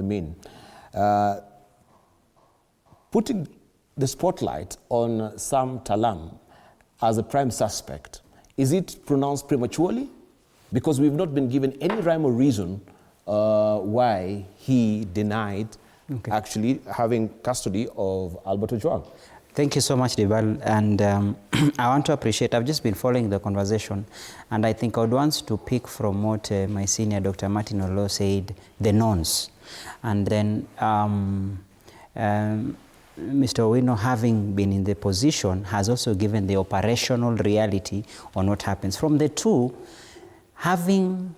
Amin, putting the spotlight on Sam Talam as a prime suspect, is it pronounced prematurely? Because we've not been given any rhyme or reason why he denied actually having custody of Albert Ojwang. Thank you so much, Dibal. And I want to appreciate, I've just been following the conversation, and I think I would want to pick from what my senior Dr. Martin Olo said, the nonce. And then Mr. Owino, having been in the position, has also given the operational reality on what happens. From the two, having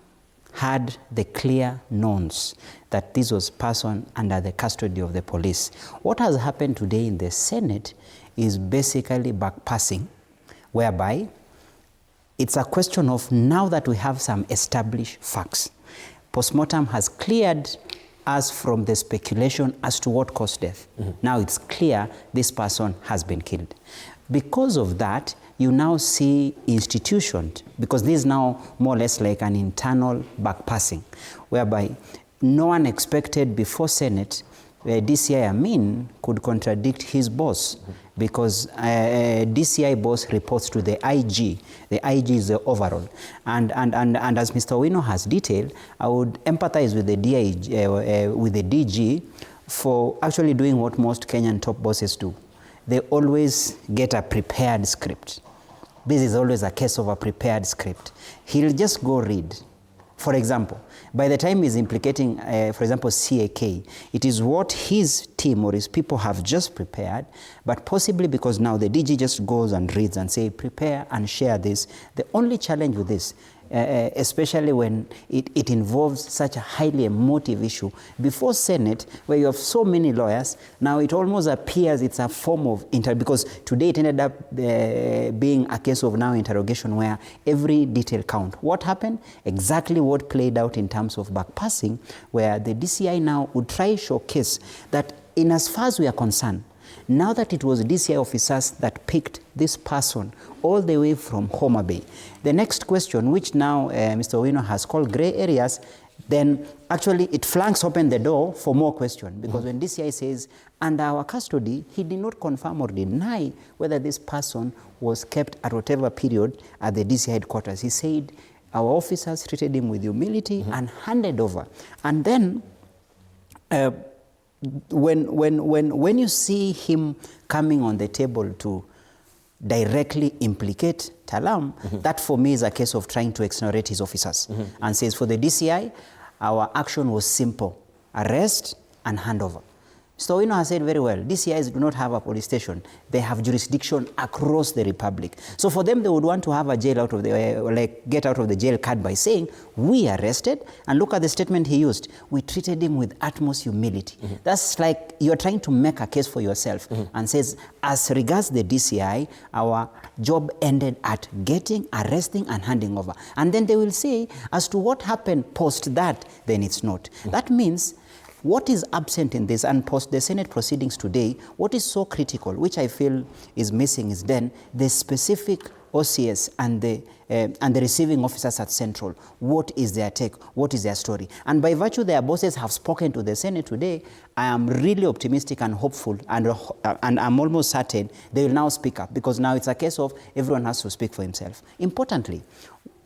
had the clear nonce that this was person under the custody of the police, what has happened today in the Senate is basically backpassing, whereby it's a question of, now that we have some established facts, postmortem has cleared us from the speculation as to what caused death. Now it's clear this person has been killed. Because of that, you now see institutions, because this is now more or less like an internal backpassing, whereby no one expected before Senate DCI Amin could contradict his boss, because DCI boss reports to the IG. The IG is the overall. And as Mr. Owino has detailed, I would empathize with the DG for actually doing what most Kenyan top bosses do. They always get a prepared script. This is always a case of a prepared script. He'll just go read. For example, by the time he's implicating, for example, CAK, it is what his team or his people have just prepared, but possibly because now the DG just goes and reads and say, prepare and share this. The only challenge with this, especially when it involves such a highly emotive issue, before Senate, where you have so many lawyers, now it almost appears it's a form of because today it ended up being a case of now interrogation where every detail count. What happened? Exactly what played out in terms of backpassing, where the DCI now would try to showcase that in as far as we are concerned, now that it was DCI officers that picked this person all the way from Homa Bay, the next question, which now Mr. Owino has called gray areas, then actually it flanks open the door for more questions. Because when DCI says, under our custody, he did not confirm or deny whether this person was kept at whatever period at the DCI headquarters. He said, our officers treated him with humility and handed over. And then, when you see him coming on the table to directly implicate Talam, that for me is a case of trying to exonerate his officers, and says for the DCI, our action was simple: arrest and handover. So Owino has said very well, DCIs do not have a police station. They have jurisdiction across the republic. So for them, they would want to have a jail out of the, get out of the jail card by saying, we arrested, and look at the statement he used. We treated him with utmost humility. That's like you're trying to make a case for yourself and says, as regards the DCI, our job ended at getting, arresting, and handing over. And then they will say, as to what happened post that, then it's not. That means, what is absent in this, and post the Senate proceedings today, what is so critical, which I feel is missing, is then the specific OCS and the receiving officers at Central. What is their take? What is their story? And by virtue their bosses have spoken to the Senate today, I am really optimistic and hopeful, and I'm almost certain they will now speak up, because now it's a case of everyone has to speak for himself. Importantly,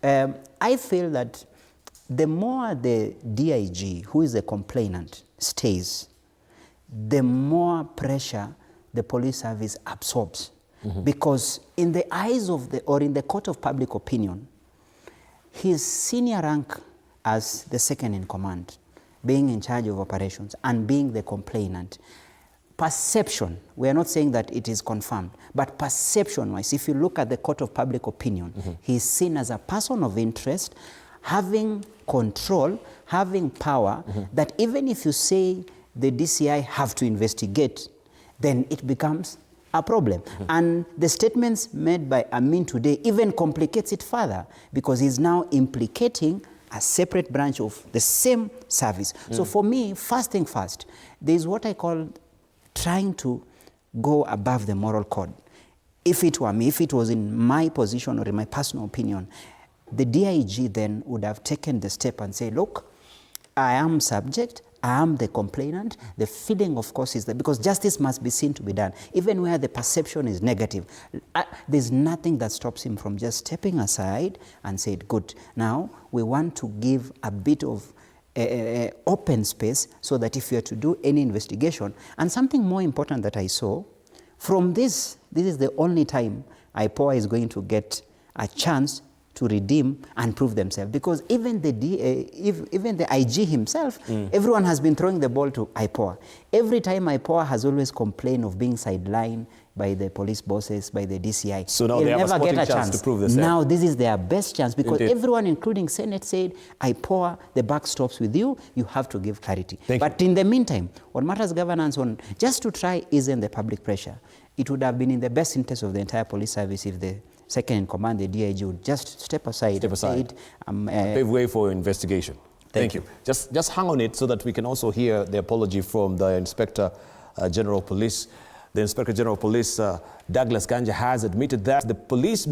I feel that the more the DIG, who is the complainant, stays, the more pressure the police service absorbs. Because in the eyes of or in the court of public opinion, his senior rank as the second in command, being in charge of operations and being the complainant, perception, we are not saying that it is confirmed, but perception-wise, if you look at the court of public opinion, he's seen as a person of interest, having control, having power, that even if you say the DCI have to investigate, then it becomes a problem. And the statements made by Amin today even complicates it further, because he's now implicating a separate branch of the same service. So for me, first thing first, there's what I call trying to go above the moral code. If it were me, if it was in my position or in my personal opinion, the DIG then would have taken the step and say, look, I am subject, I am the complainant. The feeling, of course, is that because justice must be seen to be done, even where the perception is negative. There's nothing that stops him from just stepping aside and said, good, now we want to give a bit of open space so that if you are to do any investigation, and something more important that I saw, from this is the only time IPOA is going to get a chance to redeem and prove themselves, because even the even the IG himself, everyone has been throwing the ball to IPOA. Every time IPOA has always complained of being sidelined by the police bosses, by the DCI. So now they have never a sporting get a chance to prove themselves. Now this is their best chance, because Indeed. everyone, including Senate, said, IPOA, the buck stops with you. You have to give clarity. But in the meantime, on matters governance, on just to try easing the public pressure, it would have been in the best interest of the entire police service if the second in command, the DIG, would just step aside. Pave way for investigation. Thank you. Just hang on it so that we can also hear the apology from the Inspector General of Police. The Inspector General of Police, Douglas Kanja, has admitted that the police